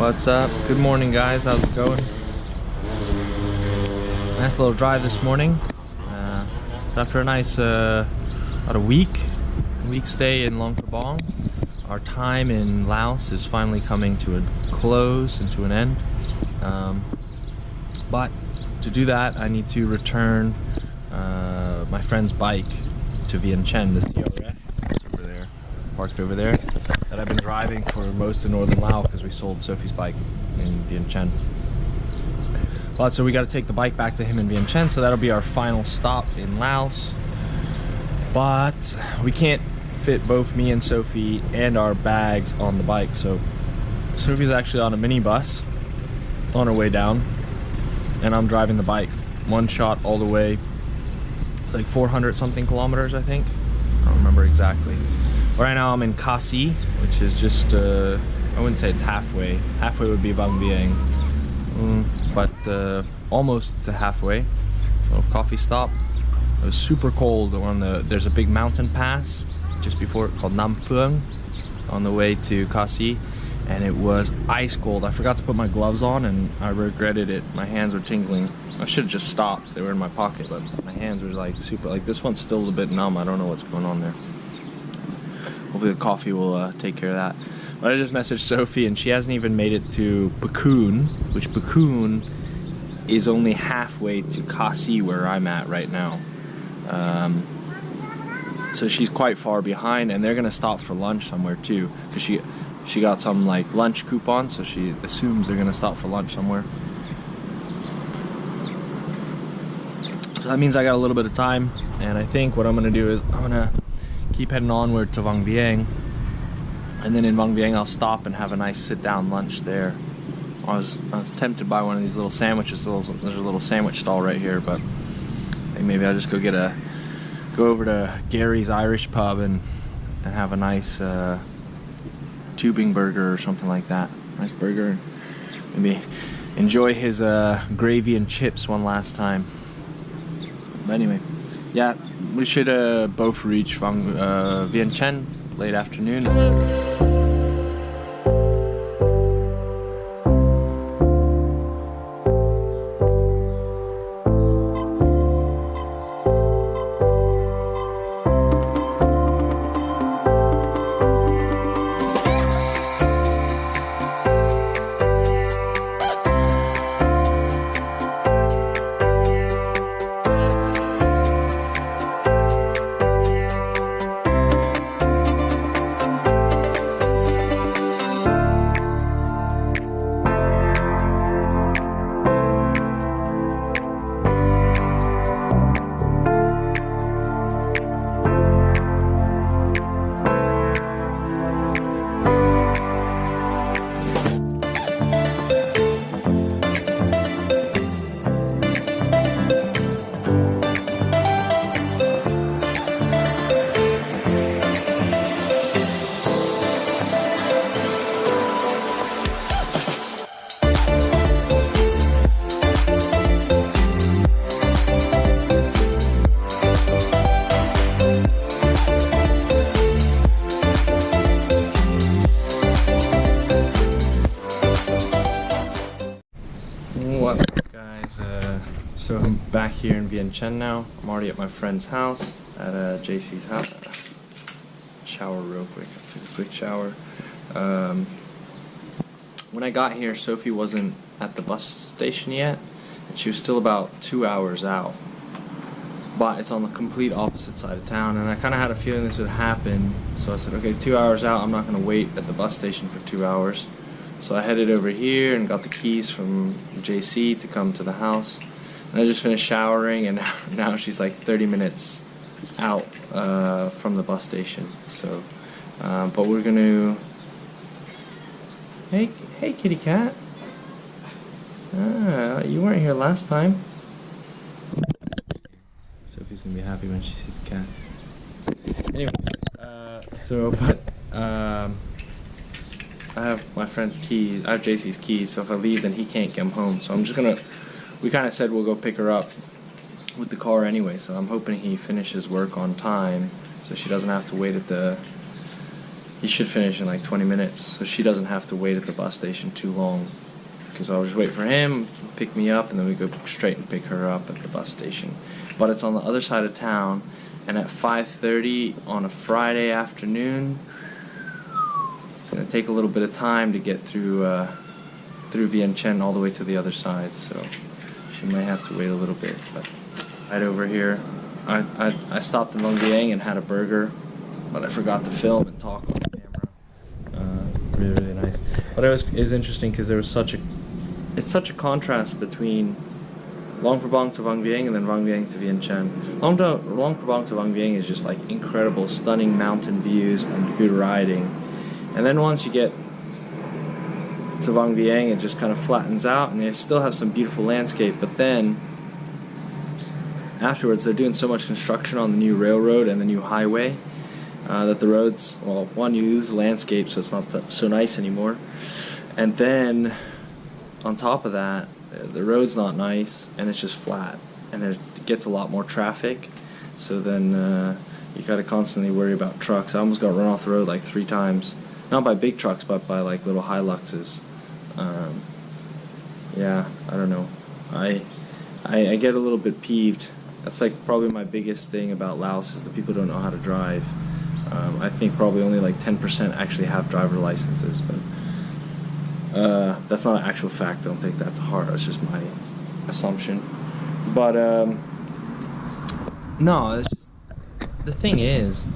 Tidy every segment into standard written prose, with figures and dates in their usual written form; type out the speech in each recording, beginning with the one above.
What's up? Good morning, guys. How's it going? Nice little drive this morning. After a nice about a week stay in Luang Prabang, our time in Laos is finally coming to a close and to an end. But to do that, I need to return my friend's bike to Vientiane, this CRF over there, parked over there, that I've been driving for most of northern Laos because we sold Sophie's bike in Vientiane. But so we got to take the bike back to him in Vientiane, so that'll be our final stop in Laos. But we can't fit both me and Sophie and our bags on the bike, so Sophie's actually on a minibus on her way down, and I'm driving the bike one shot all the way. It's like 400 something kilometers, I think. I don't remember exactly. But right now I'm in Kasi, which is just I wouldn't say it's halfway. Halfway would be Vang Vieng, but almost to halfway. Little coffee stop. It was super cold. There's a big mountain pass just before it called Nam Phuong on the way to Kasi, and it was ice cold. I forgot to put my gloves on and I regretted it. My hands were tingling. I should have just stopped. They were in my pocket, but my hands were like super, like this one's still a bit numb. I don't know what's going on there. Hopefully the coffee will take care of that. But I just messaged Sophie and she hasn't even made it to Bakun, which Bakun is only halfway to Kasi where I'm at right now. So she's quite far behind, and they're gonna stop for lunch somewhere too, because she got some like lunch coupon, so she assumes they're gonna stop for lunch somewhere. So that means I got a little bit of time, and I think what I'm gonna do is I'm gonna keep heading onward to Vang Vieng, and then in Vang Vieng I'll stop and have a nice sit-down lunch there. I was tempted by one of these little sandwiches. There's a little sandwich stall right here, but I think maybe I'll just go over to Gary's Irish pub and have a nice tubing burger or something like that. Nice burger. Maybe enjoy his gravy and chips one last time. But anyway, yeah, we should both reach Vientiane late afternoon. What's up, guys? So I'm back here in Vientiane now. I'm already at my friend's house, at JC's house. Shower real quick. Take a quick shower. When I got here, Sophie wasn't at the bus station yet, and she was still about 2 hours out. But it's on the complete opposite side of town, and I kind of had a feeling this would happen. So I said, okay, 2 hours out, I'm not going to wait at the bus station for 2 hours. So I headed over here and got the keys from JC to come to the house. And I just finished showering, and now she's like 30 minutes out from the bus station. So, but we're gonna. Hey, kitty cat. You weren't here last time. Sophie's gonna be happy when she sees the cat. Anyway, I have my friend's keys, I have JC's keys, so if I leave then he can't come home. So I'm just gonna, we kind of said we'll go pick her up with the car anyway, so I'm hoping he finishes work on time so she doesn't have to wait at the he should finish in like 20 minutes, so she doesn't have to wait at the bus station too long. Because I'll just wait for him, pick me up, and then we go straight and pick her up at the bus station. But it's on the other side of town, and at 5:30 on a Friday afternoon, it's going to take a little bit of time to get through Vientiane all the way to the other side, so she might have to wait a little bit. But right over here, I stopped in Vientiane and had a burger, but I forgot to film and talk on camera. Really nice. But it was interesting because there was it's such a contrast between Luang Prabang to Vientiane and then Vientiane to Vientiane. Luang Prabang to Vientiane is just like incredible, stunning mountain views and good riding. And then once you get to Vientiane, it just kind of flattens out, and you still have some beautiful landscape. But then afterwards, they're doing so much construction on the new railroad and the new highway that the roads, well, one, you lose the landscape, so it's not so nice anymore. And then on top of that, the road's not nice, and it's just flat, and it gets a lot more traffic. So then you got to constantly worry about trucks. I almost got run off the road like 3 times. Not by big trucks, but by like little Hiluxes. Yeah, I don't know. I get a little bit peeved. That's like probably my biggest thing about Laos is that people don't know how to drive. I think probably only like 10% actually have driver licenses, but that's not an actual fact. Don't take that to heart. That's just my assumption. But no, it's just, the thing is,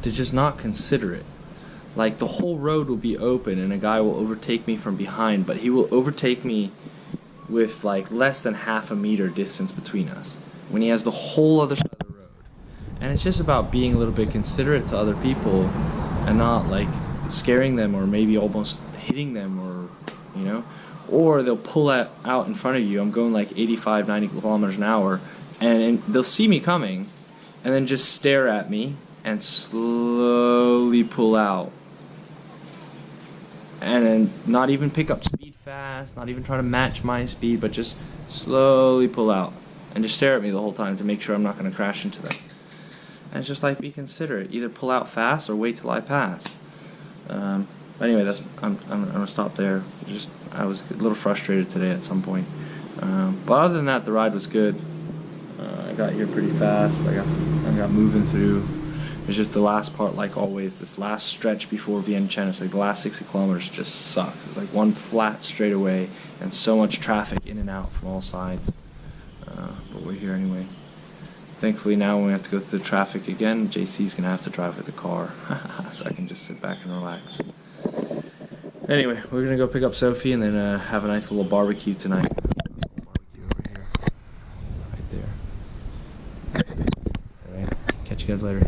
they're just not considerate. Like, the whole road will be open and a guy will overtake me from behind, but he will overtake me with like less than half a meter distance between us when he has the whole other side of the road. And it's just about being a little bit considerate to other people and not like scaring them or maybe almost hitting them, or you know, or they'll pull out in front of you. I'm going like 85, 90 kilometers an hour, and they'll see me coming and then just stare at me and slowly pull out, and then not even pick up speed fast, not even try to match my speed, but just slowly pull out and just stare at me the whole time to make sure I'm not going to crash into them. And it's just like, be considerate. Either pull out fast or wait till I pass. But anyway, I'm gonna stop there. I was a little frustrated today at some point. But other than that, the ride was good. I got here pretty fast. I got moving through. It's just the last part, like always, this last stretch before Vientiane, it's like the last 60 kilometers just sucks. It's like one flat straightaway and so much traffic in and out from all sides. But we're here anyway. Thankfully now when we have to go through the traffic again, JC's going to have to drive with the car, so I can just sit back and relax. Anyway, we're going to go pick up Sophie and then have a nice little barbecue tonight. Barbecue over here. Right there. Alright, catch you guys later.